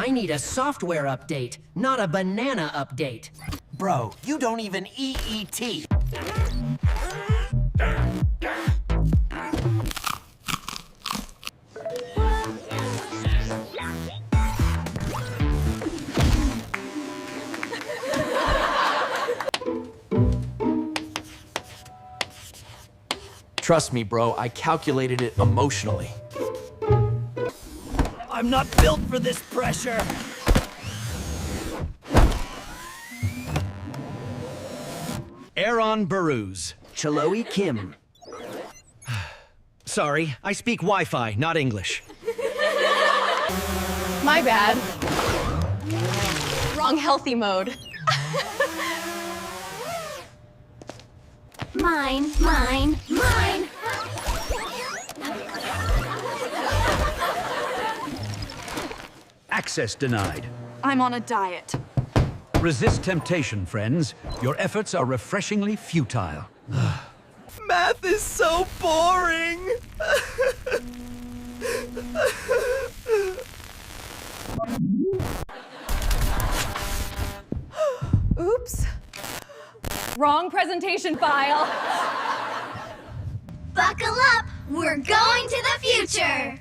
I need a software update, not a banana update. Bro, you don't even EET. Trust me, bro, I calculated it emotionally. I'm not built for this pressure. Aaron Baruz. Chloe Kim. Sorry, I speak Wi-Fi, not English. My bad. Wrong healthy mode. Mine, mine, mine! Access denied. I'm on a diet. Resist temptation, friends. Your efforts are refreshingly futile. Math is so boring! Oops. Wrong presentation file. Buckle up! We're going to the future!